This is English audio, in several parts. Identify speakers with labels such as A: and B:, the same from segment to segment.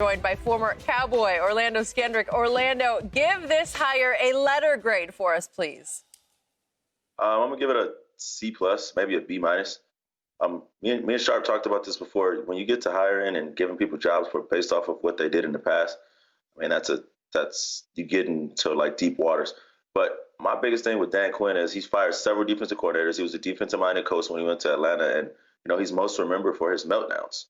A: Joined by former Cowboy Orlando Scandrick. Orlando, give this hire a letter grade for us, please.
B: I'm gonna give it a C plus, maybe a B minus. Me and Sharpe talked about this before. When you get to hiring and giving people jobs based off of what they did in the past, I mean that's you get into like deep waters. But my biggest thing with Dan Quinn is he's fired several defensive coordinators. He was a defensive-minded coach when he went to Atlanta, and he's most remembered for his meltdowns.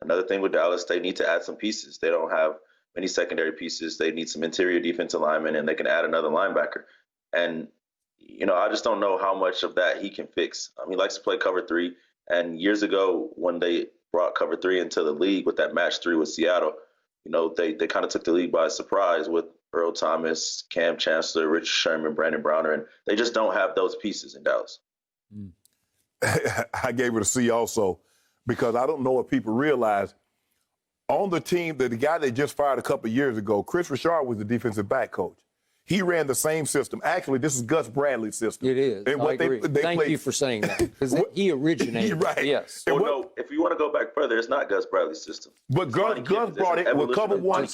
B: Another thing with Dallas, they need to add some pieces. They don't have many secondary pieces. They need some interior defensive linemen, and they can add another linebacker. And I just don't know how much of that he can fix. He likes to play cover three. And years ago, when they brought cover three into the league with that match 3 with Seattle, they kind of took the league by surprise with Earl Thomas, Cam Chancellor, Rich Sherman, Brandon Browner, and they just don't have those pieces in Dallas.
C: I gave it a C also because I don't know if people realize on the team that the guy they just fired a couple of years ago, Chris Richard was the defensive back coach. He ran the same system. Actually, this is Gus Bradley's system.
D: It is.
C: And
D: I agree. Thank you for saying that because he originated.
C: Right.
D: Yes.
B: Well, no, if you want to go back further, it's not Gus Bradley's system.
C: But Gus brought it with cover one.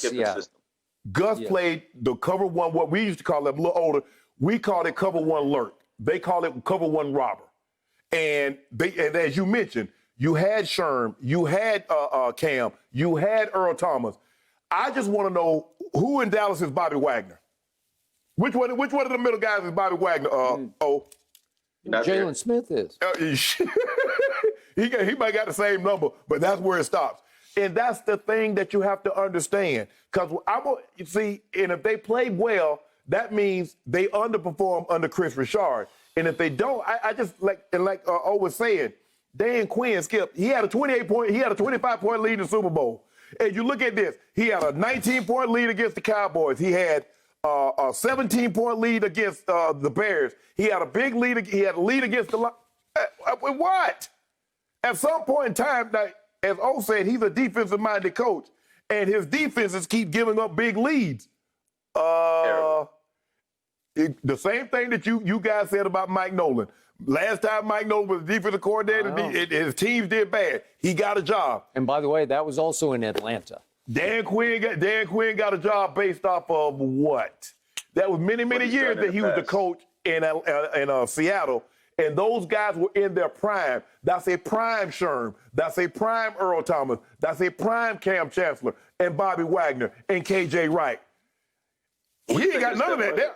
C: Gus played the cover one, what we used to call it a little older. We called it cover one lurk. They call it cover one robber. And as you mentioned, you had Sherm, you had Cam, you had Earl Thomas. I just want to know who in Dallas is Bobby Wagner? Which one of the middle guys is Bobby Wagner?
D: Jalen Smith is.
C: He might got the same number, but that's where it stops. And that's the thing that you have to understand. Because you see, and if they played well, that means they underperform under Chris Richard. And if they don't, I just like O was saying, Dan Quinn, Skip, he had a 25-point lead in the Super Bowl. And you look at this, he had a 19-point lead against the Cowboys. He had a 17-point lead against the Bears. He had a big lead. He had a lead against the what? At some point in time, as O said, he's a defensive-minded coach, and his defenses keep giving up big leads. The same thing that you guys said about Mike Nolan. Last time Mike Nolan was the defensive coordinator, his teams did bad. He got a job.
D: And by the way, that was also in Atlanta.
C: Dan Quinn got a job based off of what? That was many years that he was the coach in Seattle, and those guys were in their prime. That's a prime Sherm. That's a prime Earl Thomas. That's a prime Cam Chancellor and Bobby Wagner and KJ Wright. We ain't got none of that there.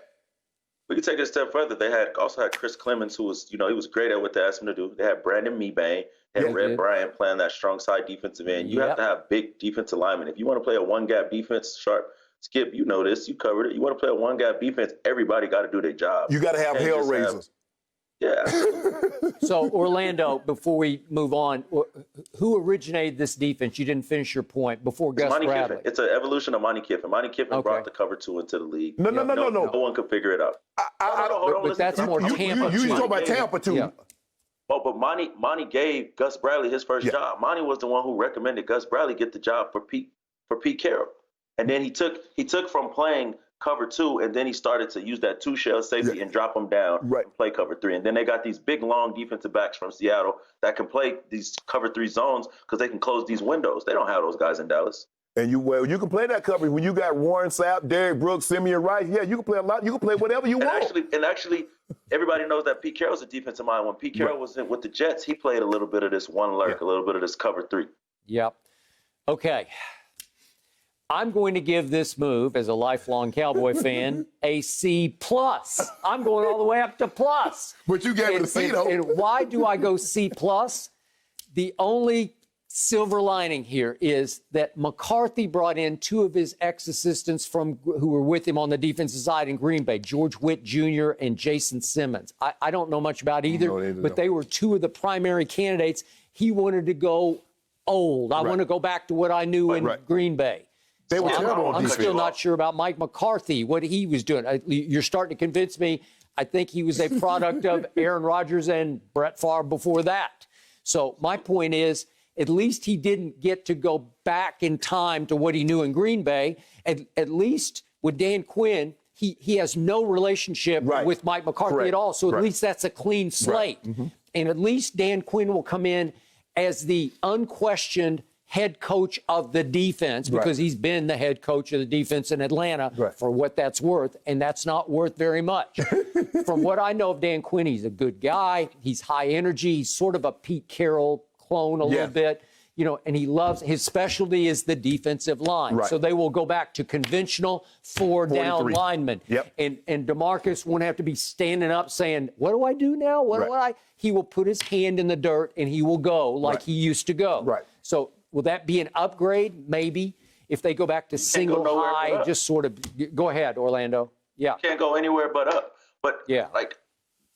B: We can take it a step further. They also had Chris Clemens, who was, he was great at what they asked him to do. They had Brandon Mebane. They had Red Bryant playing that strong side defensive end. You have to have big defensive linemen. If you want to play a one-gap defense, Sharpe, Skip, you know this. You covered it. You want to play a one-gap defense, everybody got to do their job.
C: You got to have hellraisers.
B: Yeah.
D: So, Orlando, before we move on, who originated this defense? You didn't finish your point before Gus Bradley.
B: Kiffin. It's an evolution of Monty Kiffin. Monty Kiffin brought the cover 2 into the league.
C: No.
B: No one could figure it out.
D: But that's more Tampa.
C: You talking about Tampa, too. Yeah.
B: Oh, but Monty gave Gus Bradley his first job. Monty was the one who recommended Gus Bradley get the job for Pete Carroll. And then he took from playing cover 2, and then he started to use that 2-shell safety and drop them down and play cover 3. And then they got these big, long defensive backs from Seattle that can play these cover 3 zones because they can close these windows. They don't have those guys in Dallas.
C: And you can play that coverage when you got Warren Sapp, Derrick Brooks, Simeon Rice. Yeah, you can play a lot. You can play whatever you want.
B: Actually, everybody knows that Pete Carroll's a defensive mind. When Pete Carroll was with the Jets, he played a little bit of this one lurk, a little bit of this cover 3.
D: Yep. Okay. I'm going to give this move, as a lifelong Cowboy fan, a C+. I'm going all the way up to plus.
C: But you gave it a C, though.
D: And why do I go C+? The only silver lining here is that McCarthy brought in 2 of his ex-assistants who were with him on the defensive side in Green Bay, George Witt Jr. and Jason Simmons. I don't know much about either, but they were 2 of the primary candidates. He wanted to go old. I want to go back to what I knew in Green Bay.
C: They were terrible.
D: I'm still not sure about Mike McCarthy, what he was doing. You're starting to convince me. I think he was a product of Aaron Rodgers and Brett Favre before that. So my point is, at least he didn't get to go back in time to what he knew in Green Bay. At least with Dan Quinn, he has no relationship with Mike McCarthy at all. So at least that's a clean slate. And at least Dan Quinn will come in as the unquestioned head coach of the defense because he's been the head coach of the defense in Atlanta for what that's worth, and that's not worth very much. From what I know of Dan Quinn, he's a good guy. He's high energy. He's sort of a Pete Carroll clone a little bit, you know, and he loves, his specialty is the defensive line. So they will go back to conventional four-down linemen. And DeMarcus won't have to be standing up saying, what do I do now? What do I? He will put his hand in the dirt and he will go like he used to go. So will that be an upgrade? Maybe. If they go back to single high, just sort of, go ahead, Orlando. Yeah.
B: Can't go anywhere but up. But like,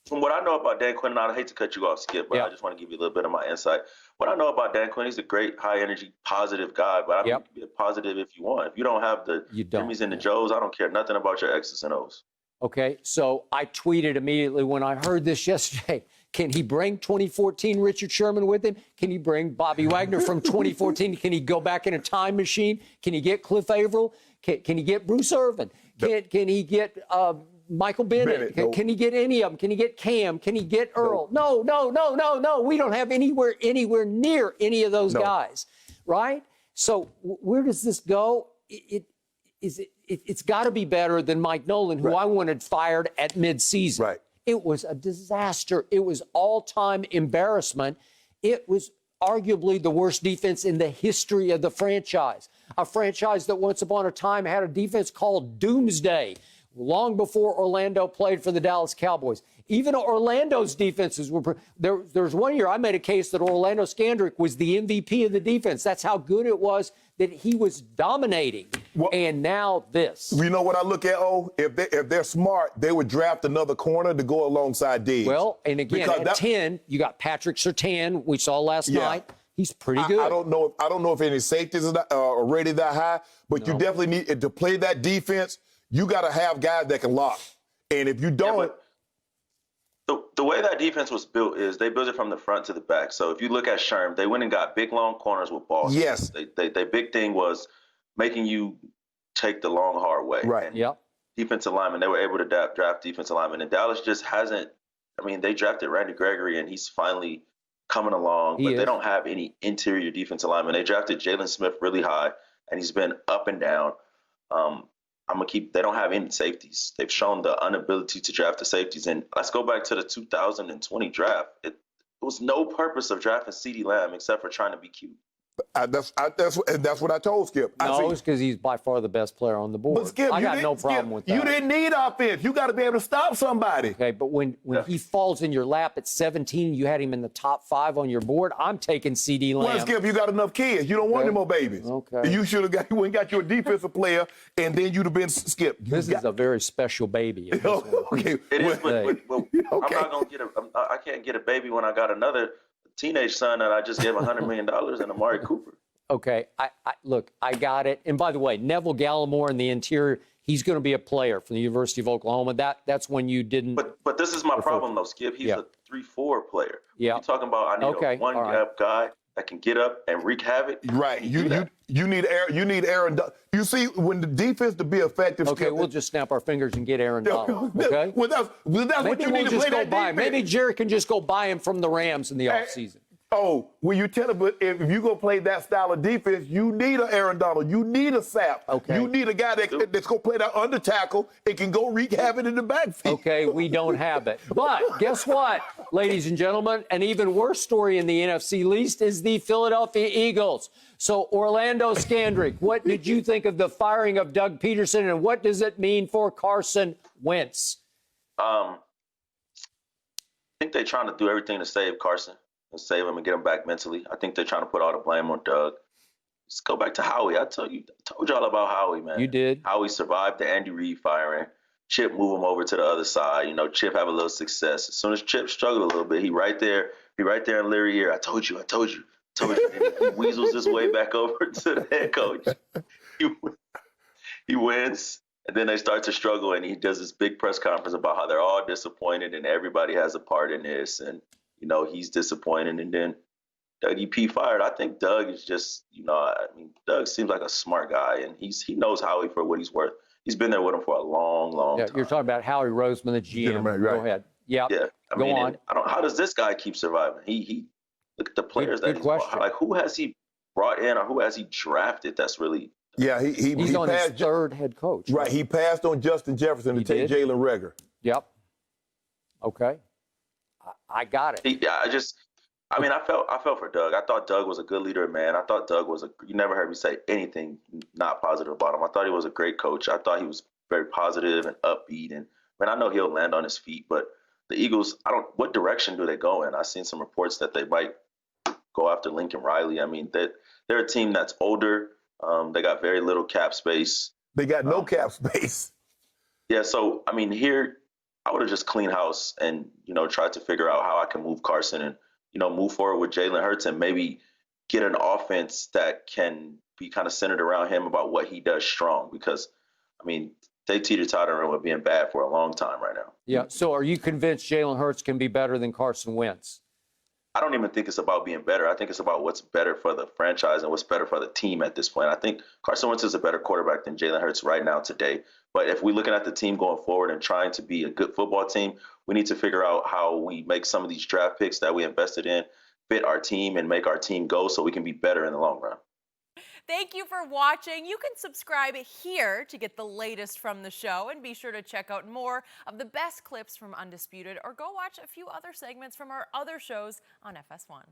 B: from what I know about Dan Quinn, and I hate to cut you off, Skip, but I just want to give you a little bit of my insight. What I know about Dan Quinn, he's a great, high-energy, positive guy, but I mean, you can be positive if you want. If you don't have the Jimmys and the Joes, I don't care nothing about your X's and O's.
D: Okay, so I tweeted immediately when I heard this yesterday, can he bring 2014 Richard Sherman with him? Can he bring Bobby Wagner from 2014? Can he go back in a time machine? Can he get Cliff Averill? Can he get Bruce Irvin? Can he get Michael Bennett? Can he get any of them? Can he get Cam? Can he get Earl? No. We don't have anywhere near any of those guys, right? So where does this go? It's got to be better than Mike Nolan, who I wanted fired at midseason. It was a disaster. It was all-time embarrassment. It was arguably the worst defense in the history of the franchise. A franchise that once upon a time had a defense called Doomsday, long before Orlando played for the Dallas Cowboys. Even Orlando's defenses were there's one year I made a case that Orlando Scandrick was the MVP of the defense. That's how good it was, that he was dominating. And now this.
C: You know what I look at, if they're smart, they would draft another corner to go alongside Diggs.
D: Well, and again, at 10, you got Patrick Surtain, we saw last night. He's pretty good.
C: I don't know if any safeties are rated that high, but you definitely need to play that defense. You got to have guys that can lock. And if you don't...
B: The way that defense was built is they built it from the front to the back. So if you look at Sherm, they went and got big, long corners with balls. Their big thing was making you take the long, hard way. And defensive linemen, they were able to draft defensive linemen. And Dallas just hasn't – I mean, they drafted Randy Gregory, and he's finally coming along. But they don't have any interior defensive linemen. They drafted Jalen Smith really high, and he's been up and down. They don't have any safeties. They've shown the inability to draft the safeties. And let's go back to the 2020 draft. It was no purpose of drafting CeeDee Lamb except for trying to be cute.
C: That's what I told Skip.
D: No, it's because he's by far the best player on the board.
C: But Skip,
D: I got no problem with that.
C: You didn't need offense. You got to be able to stop somebody.
D: Okay, but when he falls in your lap at 17, you had him in the top 5 on your board. I'm taking CeeDee Lamb.
C: Well, Skip, you got enough kids. You don't want any more babies.
D: Okay.
C: You should have got you a defensive player, and then you'd have been Skip.
D: This is a very special baby.
C: Okay.
B: It is, but I'm not going to get I can't get a baby when I got another teenage son that I just gave $100 million and Amari Cooper.
D: Okay, look, I got it. And by the way, Neville Gallimore in the interior, he's going to be a player from the University of Oklahoma. That's when you didn't.
B: But this is my problem, though, Skip. He's a 3-4 player.
D: Yeah.
B: You're talking about I need a one-gap guy that can get up and wreak havoc.
C: Right. You need Aaron. You see, when the defense to be effective.
D: Okay,
C: Skip,
D: we'll just snap our fingers and get Aaron Donald. Okay.
C: Well, that's what you need to play that defense.
D: Maybe Jerry can just go buy him from the Rams in the offseason.
C: When you tell him, but if you go play that style of defense, you need an Aaron Donald. You need a Sapp.
D: Okay.
C: You need a guy that's going to play that under tackle and can go wreak havoc in the backfield.
D: Okay, we don't have it. But guess what, ladies and gentlemen? An even worse story in the NFC East is the Philadelphia Eagles. So, Orlando Scandrick, what did you think of the firing of Doug Pederson, and what does it mean for Carson Wentz?
B: I think they're trying to do everything to save Carson and save him and get him back mentally. I think they're trying to put all the blame on Doug. Just go back to Howie. I told y'all about Howie, man.
D: You did.
B: Howie survived the Andy Reid firing. Chip move him over to the other side. You know, Chip have a little success. As soon as Chip struggled a little bit, he right there in Larry's ear. I told you. And he weasels his way back over to the head coach. He wins. And then they start to struggle, and he does this big press conference about how they're all disappointed and everybody has a part in this. And, you know, he's disappointed. And then Doug EP fired. I think Doug is just, Doug seems like a smart guy, and he knows Howie for what he's worth. He's been there with him for a long time.
D: You're talking about Howie Roseman, the GM.
C: Right.
D: Go ahead. Yeah. Go on.
B: How does this guy keep surviving? He look at the players
D: good question.
B: Like, who has he brought in or who has he drafted that's really
C: Yeah,
D: He's on his
C: passed
D: third head coach.
C: Right, he passed on Justin Jefferson to take
D: did?
C: Jalen Reagor.
D: Yep. Okay. I got it.
B: I felt for Doug. I thought Doug was a good leader, man. I thought Doug was you never heard me say anything not positive about him. I thought he was a great coach. I thought he was very positive and upbeat. And man, I know he'll land on his feet, but the Eagles, what direction do they go in? I've seen some reports that they might go after Lincoln Riley. I mean, they're a team that's older. They got very little cap space.
C: They got no cap space.
B: Yeah, so I mean, here I would have just cleaned house and tried to figure out how I can move Carson and move forward with Jalen Hurts and maybe get an offense that can be kind of centered around him about what he does strong. Because I mean, they teeter-tottering with being bad for a long time right now.
D: Yeah. So are you convinced Jalen Hurts can be better than Carson Wentz?
B: I don't even think it's about being better. I think it's about what's better for the franchise and what's better for the team at this point. I think Carson Wentz is a better quarterback than Jalen Hurts right now today. But if we're looking at the team going forward and trying to be a good football team, we need to figure out how we make some of these draft picks that we invested in fit our team and make our team go so we can be better in the long run.
E: Thank you for watching. You can subscribe here to get the latest from the show, and be sure to check out more of the best clips from Undisputed, or go watch a few other segments from our other shows on FS1.